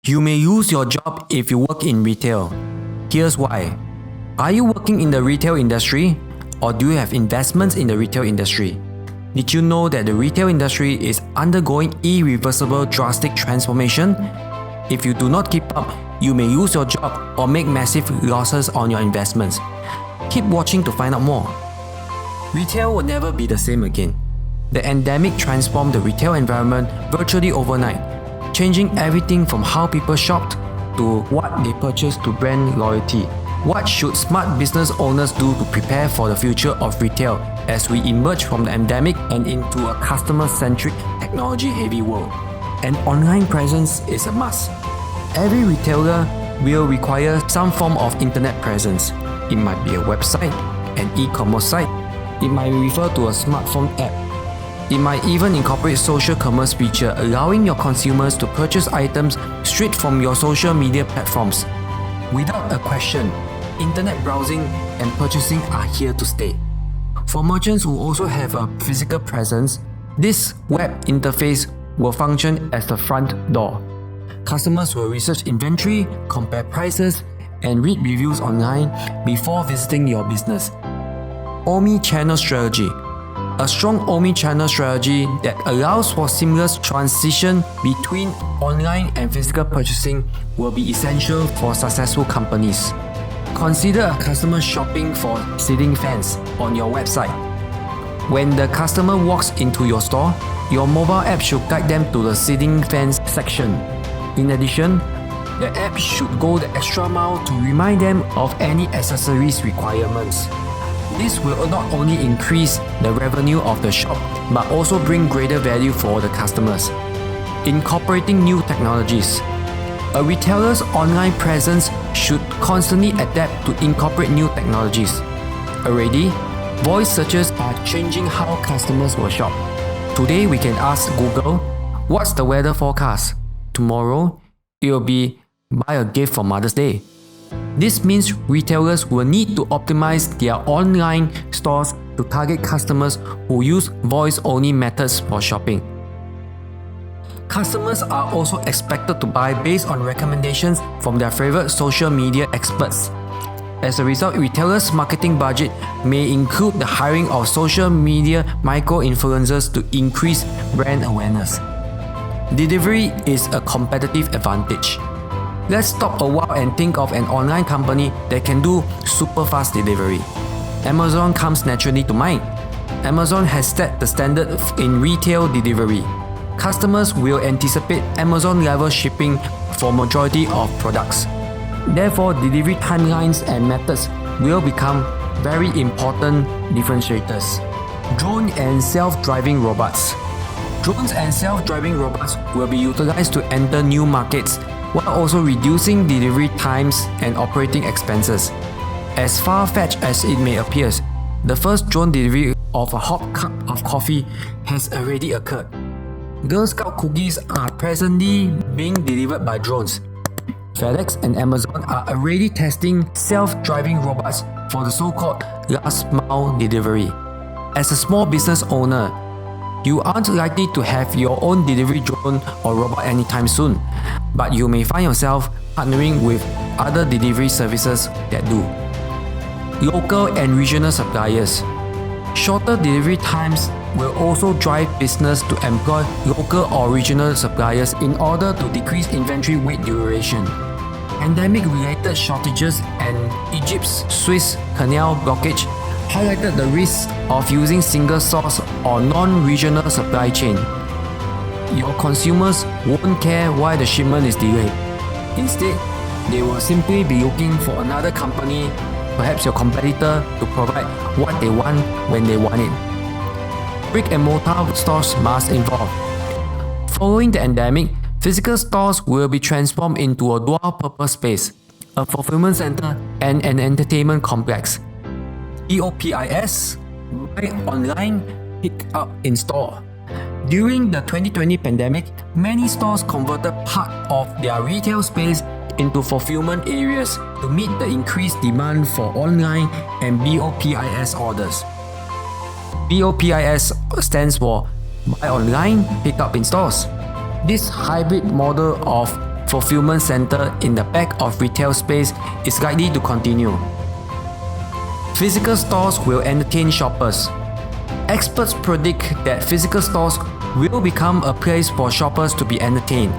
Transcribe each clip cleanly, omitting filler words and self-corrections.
You may lose your job if you work in retail. Here's why. Are you working in the retail industry, or do you have investments in the retail industry? Did you know that the retail industry is undergoing irreversible drastic transformation? If you do not keep up, you may lose your job or make massive losses on your investments. Keep watching to find out more. Retail will never be the same again. The pandemic transformed the retail environment virtually overnight, changing everything from how people shopped to what they purchased to brand loyalty. What should smart business owners do to prepare for the future of retail as we emerge from the pandemic and into a customer-centric, technology-heavy world? An online presence is a must. Every retailer will require some form of internet presence. It might be a website, an e-commerce site. It might refer to a smartphone app. It might even incorporate social commerce feature, allowing your consumers to purchase items straight from your social media platforms. Without a question, internet browsing and purchasing are here to stay. For merchants who also have a physical presence, this web interface will function as the front door. Customers will research inventory, compare prices, and read reviews online before visiting your business. Omni-channel strategy. A strong omni-channel strategy that allows for seamless transition between online and physical purchasing will be essential for successful companies. Consider a customer shopping for ceiling fans on your website. When the customer walks into your store, your mobile app should guide them to the ceiling fans section. In addition, the app should go the extra mile to remind them of any accessories requirements. This will not only increase the revenue of the shop, but also bring greater value for the customers. Incorporating new technologies. A retailer's online presence should constantly adapt to incorporate new technologies. Already, voice searches are changing how customers will shop. Today we can ask Google, what's the weather forecast? Tomorrow, it will be, buy a gift for Mother's Day. This means retailers will need to optimize their online stores to target customers who use voice-only methods for shopping. Customers are also expected to buy based on recommendations from their favorite social media experts. As a result, retailers' marketing budget may include the hiring of social media micro-influencers to increase brand awareness. Delivery is a competitive advantage. Let's stop a while and think of an online company that can do super fast delivery. Amazon comes naturally to mind. Amazon has set the standard in retail delivery. Customers will anticipate Amazon-level shipping for majority of products. Therefore, delivery timelines and methods will become very important differentiators. Drone and self-driving robots. Drones and self-driving robots will be utilized to enter new markets while also reducing delivery times and operating expenses. As far-fetched as it may appear, the first drone delivery of a hot cup of coffee has already occurred. Girl Scout cookies are presently being delivered by drones. FedEx and Amazon are already testing self-driving robots for the so-called last-mile delivery. As a small business owner, you aren't likely to have your own delivery drone or robot anytime soon, but you may find yourself partnering with other delivery services that do. Local and regional suppliers. Shorter delivery times will also drive business to employ local or regional suppliers in order to decrease inventory weight duration. Pandemic-related shortages and Egypt's Suez Canal blockage highlighted the risks of using single-source or non-regional supply chain. Your consumers won't care why the shipment is delayed. Instead, they will simply be looking for another company, perhaps your competitor, to provide what they want when they want it. Brick and mortar stores must evolve. Following the pandemic, physical stores will be transformed into a dual-purpose space, a fulfillment center, and an entertainment complex. BOPIS, buy online, pick up in store. During the 2020 pandemic, many stores converted part of their retail space into fulfillment areas to meet the increased demand for online and BOPIS orders. BOPIS stands for Buy Online, Pick Up in Stores. This hybrid model of fulfillment center in the back of retail space is likely to continue. Physical stores will entertain shoppers. Experts predict that physical stores will become a place for shoppers to be entertained.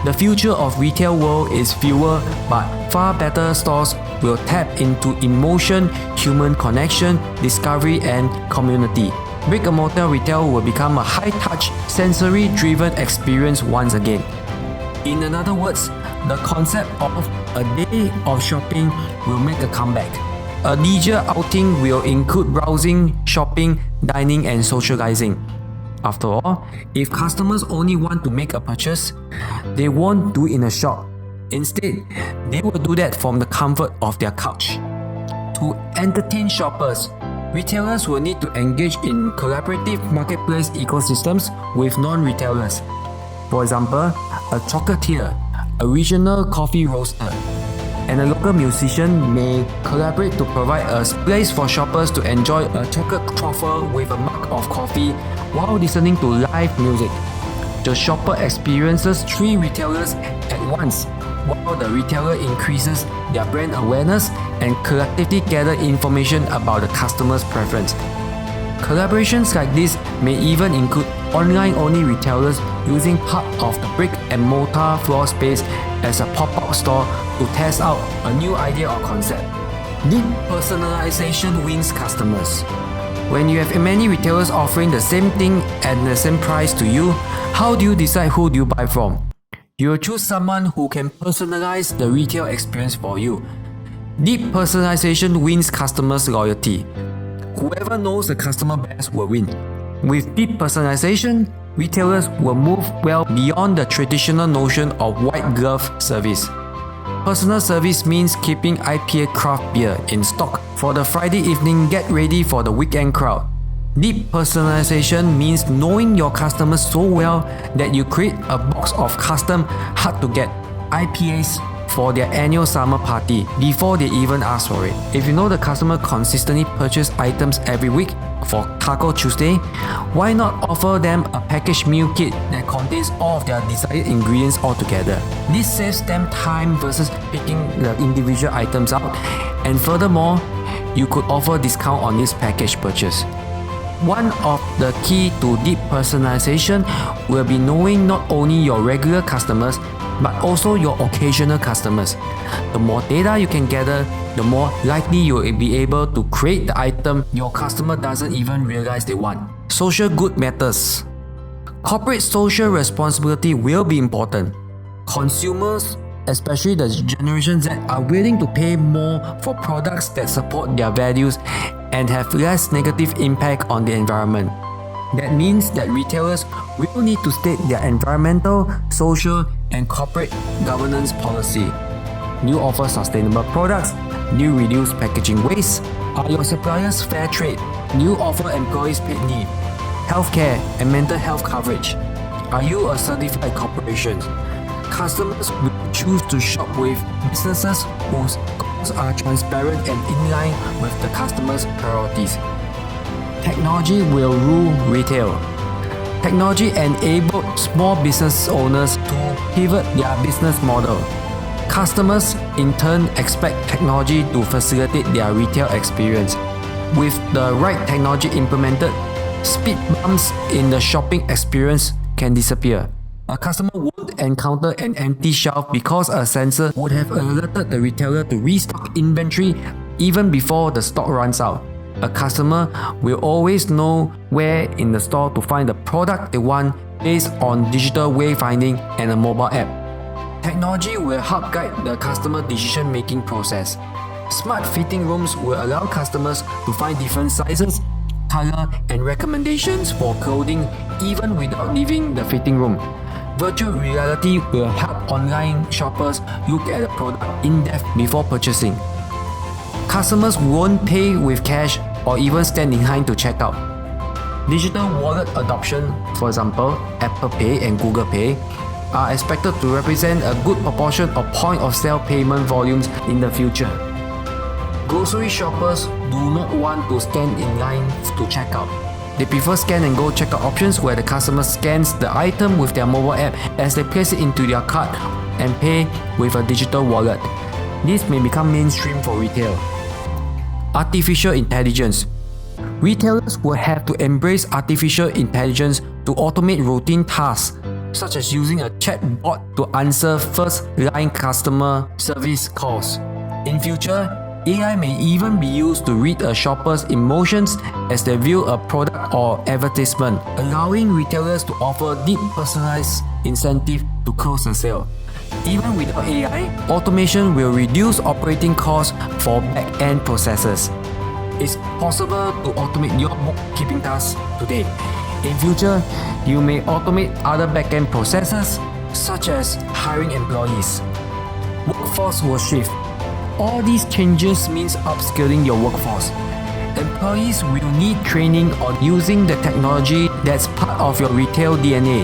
The future of retail world is fewer but far better stores will tap into emotion, human connection, discovery and community. Brick-and-mortar retail will become a high-touch, sensory-driven experience once again. In other words, the concept of a day of shopping will make a comeback. A leisure outing will include browsing, shopping, dining and socializing. After all, if customers only want to make a purchase, they won't do it in a shop. Instead, they will do that from the comfort of their couch. To entertain shoppers, retailers will need to engage in collaborative marketplace ecosystems with non-retailers. For example, a chocolatier, a regional coffee roaster, and a local musician may collaborate to provide a place for shoppers to enjoy a chocolate truffle with a mug of coffee while listening to live music. The shopper experiences three retailers at once, while the retailer increases their brand awareness and collectively gather information about the customer's preference. Collaborations like this may even include online-only retailers using part of the brick-and-mortar floor space as a pop-up store to test out a new idea or concept. Deep personalization wins customers. When you have many retailers offering the same thing at the same price to you, how do you decide who do you buy from? You will choose someone who can personalize the retail experience for you. Deep personalization wins customers' loyalty. Whoever knows the customer best will win. With deep personalization, retailers will move well beyond the traditional notion of white glove service. Personal service means keeping IPA craft beer in stock for the Friday evening get ready for the weekend crowd. Deep personalization means knowing your customers so well that you create a box of custom, hard-to-get IPAs for their annual summer party before they even ask for it. If you know the customer consistently purchase items every week for Taco Tuesday, why not offer them a packaged meal kit that contains all of their desired ingredients all together? This saves them time versus picking the individual items out, and furthermore, you could offer discount on this package purchase. One of the key to deep personalization will be knowing not only your regular customers but also your occasional customers. The more data you can gather, the more likely you will be able to create the item your customer doesn't even realize they want. Social good matters. Corporate social responsibility will be important. Consumers, especially the Generation Z, are willing to pay more for products that support their values and have less negative impact on the environment. That means that retailers will need to state their environmental, social, and corporate governance policy. Do you offer sustainable products? Do you reduce packaging waste? Are your suppliers fair trade? Do you offer employees paid leave, healthcare, and mental health coverage? Are you a certified corporation? Customers will choose to shop with businesses whose goals are transparent and in line with the customer's priorities. Technology will rule retail. Technology enabled small business owners to pivot their business model. Customers, in turn, expect technology to facilitate their retail experience. With the right technology implemented, speed bumps in the shopping experience can disappear. A customer won't encounter an empty shelf because a sensor would have alerted the retailer to restock inventory even before the stock runs out. A customer will always know where in the store to find the product they want based on digital wayfinding and a mobile app. Technology will help guide the customer decision-making process. Smart fitting rooms will allow customers to find different sizes, color, and recommendations for clothing even without leaving the fitting room. Virtual reality will help online shoppers look at a product in depth before purchasing. Customers won't pay with cash or even stand in line to check out. Digital wallet adoption, for example, Apple Pay and Google Pay, are expected to represent a good proportion of point-of-sale payment volumes in the future. Grocery shoppers do not want to stand in line to check out. They prefer scan and go checkout options where the customer scans the item with their mobile app as they place it into their cart and pay with a digital wallet. This may become mainstream for retail. Artificial intelligence. Retailers will have to embrace artificial intelligence to automate routine tasks, such as using a chatbot to answer first-line customer service calls. In future, AI may even be used to read a shopper's emotions as they view a product or advertisement, allowing retailers to offer deep personalized incentive to close the sale. Even without AI, automation will reduce operating costs for back-end processes. It's possible to automate your bookkeeping tasks today. In future, you may automate other back-end processes such as hiring employees. Workforce will shift. All these changes means upskilling your workforce. Employees will need training on using the technology that's part of your retail DNA.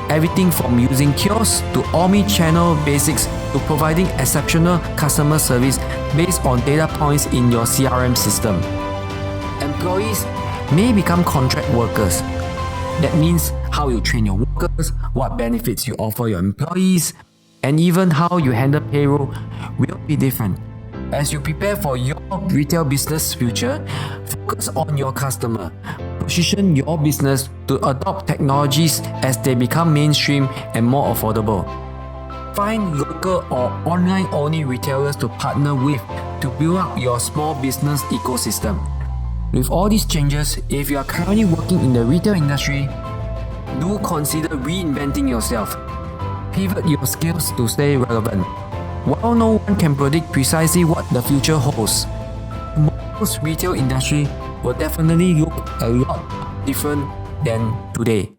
Everything from using kiosks to omni-channel basics to providing exceptional customer service based on data points in your CRM system. Employees may become contract workers. That means how you train your workers, what benefits you offer your employees, and even how you handle payroll will be different. As you prepare for your retail business future, focus on your customer. Position your business to adopt technologies as they become mainstream and more affordable. Find local or online-only retailers to partner with to build up your small business ecosystem. With all these changes, if you are currently working in the retail industry, do consider reinventing yourself. Pivot your skills to stay relevant. While no one can predict precisely what the future holds, tomorrow's retail industry will definitely look a lot different than today.